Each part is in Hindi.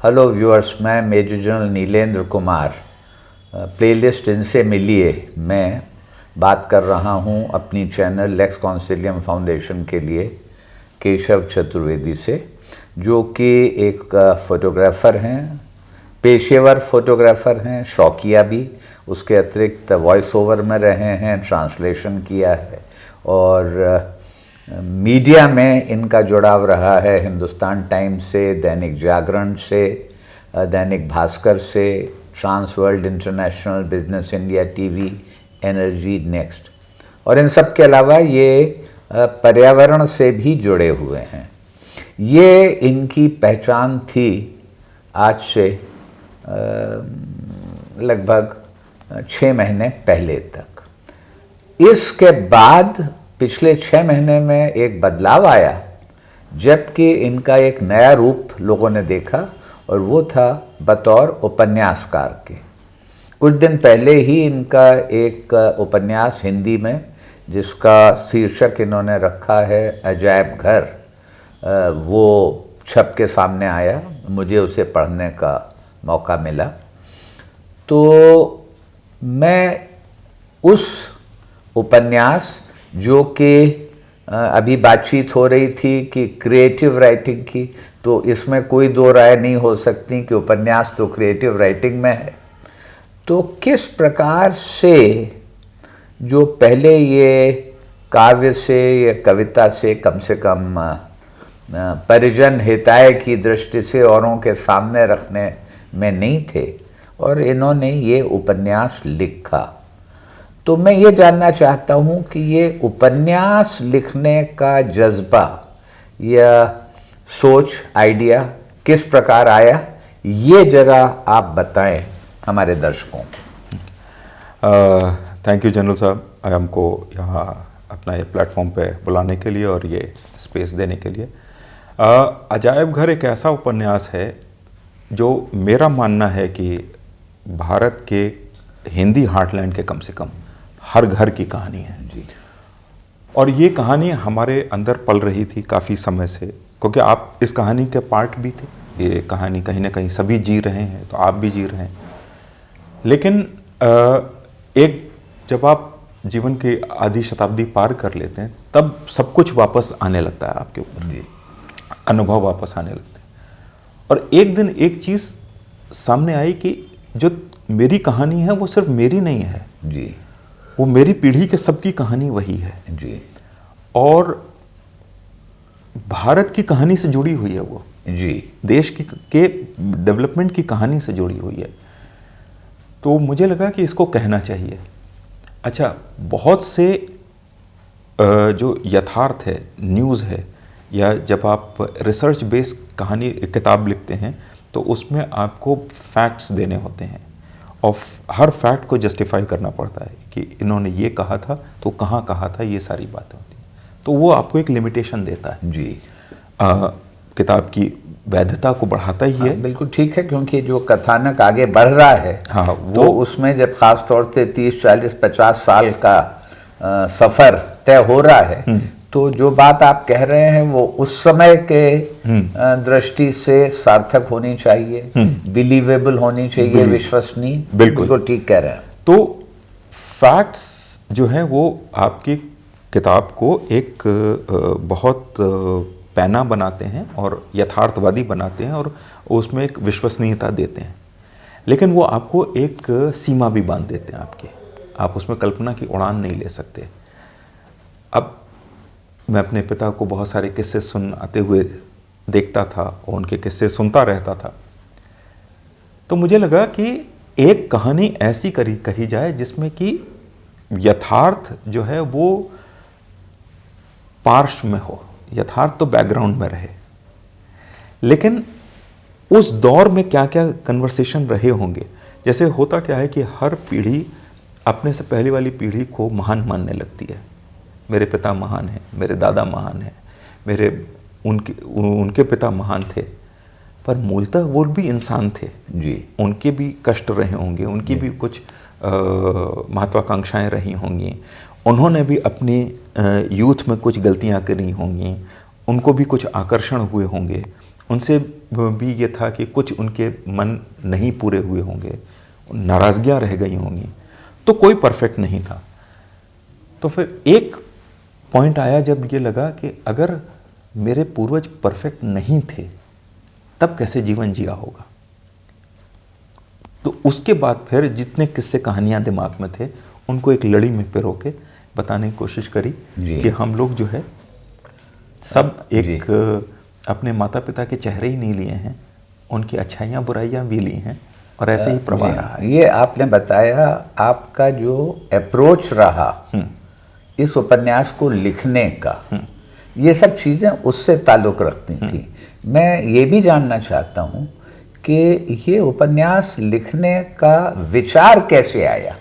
हेलो व्यूअर्स, मैं major general Nilendra Kumar playlist इनसे मिलिए मैं बात कर रहा हूं अपनी चैनल लेक्स कॉन्सिलियम फाउंडेशन के लिए केशव चतुर्वेदी से, जो कि एक फ़ोटोग्राफ़र हैं, पेशेवर फ़ोटोग्राफ़र हैं, शौकिया भी। उसके अतिरिक्त वॉइस ओवर में रहे हैं, ट्रांसलेशन किया है और मीडिया में इनका जुड़ाव रहा है हिंदुस्तान टाइम्स से, दैनिक जागरण से, दैनिक भास्कर से, trans world international, business India TV, energy next, और इन सब के अलावा ये पर्यावरण से भी जुड़े हुए हैं। ये इनकी पहचान थी आज से लगभग 6 महीने पहले तक। इसके बाद पिछले 6 महीने में एक बदलाव आया, जबकि इनका एक नया रूप लोगों ने देखा, और वो था बतौर उपन्यासकार के। कुछ दिन पहले ही इनका एक उपन्यास हिंदी में, जिसका शीर्षक इन्होंने रखा है अजायब घर, वो छप के सामने आया। मुझे उसे पढ़ने का मौका मिला, तो मैं उस उपन्यास, जो कि अभी बातचीत हो रही थी कि क्रिएटिव राइटिंग की, तो इसमें कोई दो राय नहीं हो सकती कि उपन्यास तो क्रिएटिव राइटिंग में है। तो किस प्रकार से जो पहले ये काव्य से या कविता से कम परिजन हिताय की दृष्टि से औरों के सामने रखने में नहीं थे, और इन्होंने ये उपन्यास लिखा। तो मैं ये जानना चाहता हूँ कि ये उपन्यास लिखने का जज्बा या सोच, आइडिया किस प्रकार आया, ये जरा आप बताएं हमारे दर्शकों को। थैंक यू जनरल साहब, हमको यहाँ अपना ये प्लेटफॉर्म पे बुलाने के लिए और ये स्पेस देने के लिए। अजायब घर एक ऐसा उपन्यास है जो मेरा मानना है कि भारत के हिंदी हार्टलैंड के कम से कम हर घर की कहानी है जी। और ये कहानी हमारे अंदर पल रही थी काफ़ी समय से, क्योंकि आप इस कहानी के पार्ट भी थे। ये कहानी कहीं ना कहीं सभी जी रहे हैं, तो आप भी जी रहे हैं। लेकिन एक जब आप जीवन की आधी शताब्दी पार कर लेते हैं, तब सब कुछ वापस आने लगता है आपके ऊपर, अनुभव वापस आने लगते हैं। और एक दिन एक चीज़ सामने आई कि जो मेरी कहानी है वो सिर्फ मेरी नहीं है जी, वो मेरी पीढ़ी के सबकी कहानी वही है जी, और भारत की कहानी से जुड़ी हुई है वो जी, देश के डेवलपमेंट की कहानी से जुड़ी हुई है। तो मुझे लगा कि इसको कहना चाहिए। अच्छा, बहुत से जो यथार्थ है, न्यूज़ है, या जब आप रिसर्च बेस्ड कहानी किताब लिखते हैं तो उसमें आपको फैक्ट्स देने होते हैं, और हर फैक्ट को जस्टिफाई करना पड़ता है कि इन्होंने ये कहा था तो कहाँ कहा था, ये सारी बातें होती हैं। तो वो आपको एक लिमिटेशन देता है जी। किताब की वैधता को बढ़ाता ही है। बिल्कुल ठीक है, क्योंकि जो कथानक आगे बढ़ रहा है, हाँ, तो उसमें जब खास तौर से 30, 40, 50 साल का सफ़र तय हो रहा है, तो जो बात आप कह रहे हैं वो उस समय के दृष्टि से सार्थक होनी चाहिए, बिलीवेबल होनी चाहिए, विश्वसनीय। बिल्कुल ठीक कह रहे हैं। तो फैक्ट्स जो हैं वो आपकी किताब को एक बहुत पैना बनाते हैं और यथार्थवादी बनाते हैं, और उसमें एक विश्वसनीयता देते हैं। लेकिन वो आपको एक सीमा भी बांध देते हैं आपके, आप उसमें कल्पना की उड़ान नहीं ले सकते। अब मैं अपने पिता को बहुत सारे किस्से सुनाते हुए देखता था और उनके किस्से सुनता रहता था, तो मुझे लगा कि एक कहानी ऐसी कही जाए जिसमें कि यथार्थ जो है वो पार्श्व में हो, यथार्थ तो बैकग्राउंड में रहे, लेकिन उस दौर में क्या क्या कन्वर्सेशन रहे होंगे। जैसे होता क्या है कि हर पीढ़ी अपने से पहले वाली पीढ़ी को महान मानने लगती है। मेरे पिता महान हैं, मेरे दादा महान हैं, उनके पिता महान थे, पर मूलतः वो भी इंसान थे जी। उनके भी कष्ट रहे होंगे, उनकी भी कुछ महत्वाकांक्षाएं रही होंगी, उन्होंने भी अपने यूथ में कुछ गलतियां करी होंगी, उनको भी कुछ आकर्षण हुए होंगे, उनसे भी ये था कि कुछ उनके मन नहीं पूरे हुए होंगे, नाराज़गियाँ रह गई होंगी, तो कोई परफेक्ट नहीं था। तो फिर एक पॉइंट आया जब ये लगा कि अगर मेरे पूर्वज परफेक्ट नहीं थे तब कैसे जीवन जिया होगा। तो उसके बाद फिर जितने किस्से कहानियां दिमाग में थे उनको एक लड़ी में पिरो के बताने की कोशिश करी कि हम लोग जो है सब एक अपने माता पिता के चेहरे ही नहीं लिए हैं, उनकी अच्छाइयाँ बुराइयाँ भी ली हैं और ऐसे ही प्रवाह रहा है। ये आपने बताया, आपका जो अप्रोच रहा इस उपन्यास को लिखने का, ये सब चीज़ें उससे ताल्लुक़ रखती थी। मैं ये भी जानना चाहता हूँ कि ये उपन्यास लिखने का विचार कैसे आया,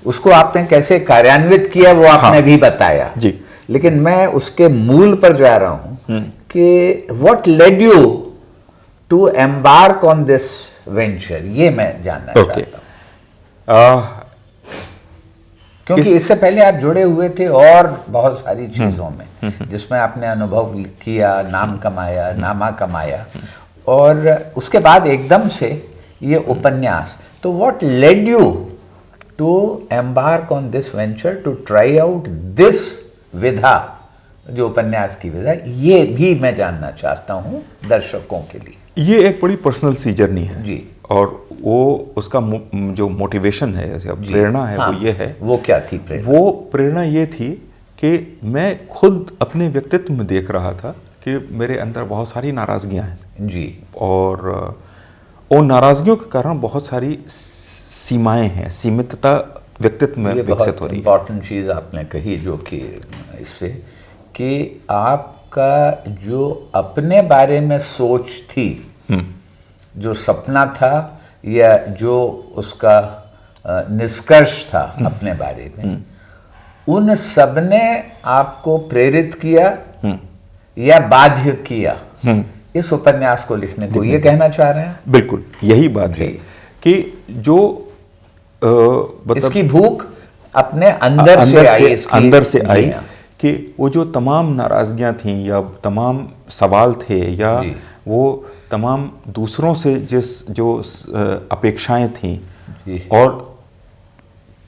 उसको आपने कैसे कार्यान्वित किया वो आपने भी बताया जी। लेकिन मैं उसके मूल पर जा रहा हूँ कि what led you to embark on this venture, ये मैं जानना चाहता हूँ। क्योंकि इससे पहले आप जुड़े हुए थे और बहुत सारी चीज़ों में जिसमें आपने अनुभव किया, नाम कमाया, नामा कमाया, और उसके बाद एकदम से ये उपन्यास। तो what led you to embark on this venture, to try out this विधा, जो उपन्यास की विधा, ये भी मैं जानना चाहता हूँ दर्शकों के लिए। ये एक बड़ी पर्सनल सी जर्नी है जी, और वो उसका जो मोटिवेशन है, प्रेरणा है, वो ये है। वो क्या थी प्रेरणा? वो प्रेरणा ये थी कि मैं खुद अपने व्यक्तित्व में देख रहा था कि मेरे अंदर बहुत सारी नाराज़गियाँ हैं जी, और उन नाराज़गियों के कारण बहुत सारी सीमाएं हैं, सीमितता व्यक्तित्व में विकसित हो रही है। इम्पॉर्टेंट चीज़ आपने कही, जो कि इससे कि आपका जो अपने बारे में सोच थी, जो सपना था या जो उसका निष्कर्ष था अपने बारे में, उन सब ने आपको प्रेरित किया या बाध्य किया इस उपन्यास को लिखने को, ये कहना चाह रहे हैं? बिल्कुल यही बात है कि जो इसकी भूख अपने अंदर से आई कि वो जो तमाम नाराज़गियाँ थीं या तमाम सवाल थे या वो तमाम दूसरों से जो अपेक्षाएं थीं, और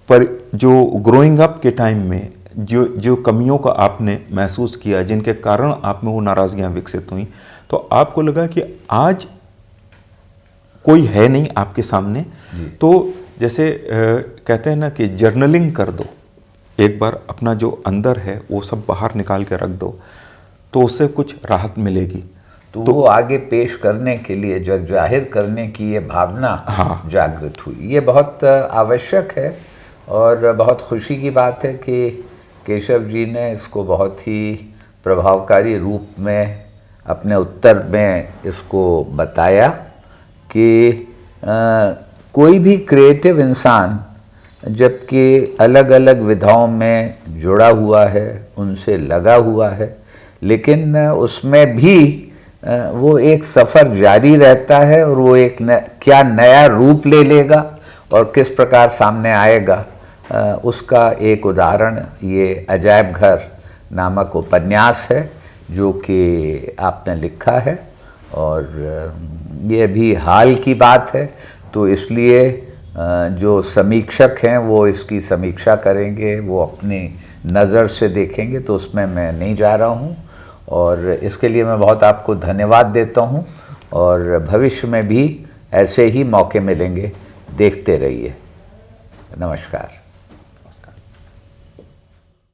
पर जो ग्रोइंग अप के टाइम में जो कमियों का आपने महसूस किया, जिनके कारण आप में वो नाराज़गियाँ विकसित हुई, तो आपको लगा कि आज कोई है नहीं आपके सामने, तो जैसे कहते हैं ना कि जर्नलिंग कर दो, एक बार अपना जो अंदर है वो सब बाहर निकाल के रख दो, तो उससे कुछ राहत मिलेगी। तो वो आगे पेश करने के लिए, जग जाहिर करने की ये भावना जागृत हुई। ये बहुत आवश्यक है और बहुत खुशी की बात है कि केशव जी ने इसको बहुत ही प्रभावकारी रूप में अपने उत्तर में इसको बताया कि कोई भी क्रिएटिव इंसान जबकि अलग अलग विधाओं में जुड़ा हुआ है, उनसे लगा हुआ है, लेकिन उसमें भी वो एक सफ़र जारी रहता है और वो एक क्या नया रूप ले लेगा और किस प्रकार सामने आएगा, उसका एक उदाहरण ये अजायब घर नामक उपन्यास है जो कि आपने लिखा है। और ये भी हाल की बात है, तो इसलिए जो समीक्षक हैं वो इसकी समीक्षा करेंगे, वो अपनी नज़र से देखेंगे, तो उसमें मैं नहीं जा रहा हूँ। और इसके लिए मैं बहुत आपको धन्यवाद देता हूँ और भविष्य में भी ऐसे ही मौके मिलेंगे, देखते रहिए। नमस्कार।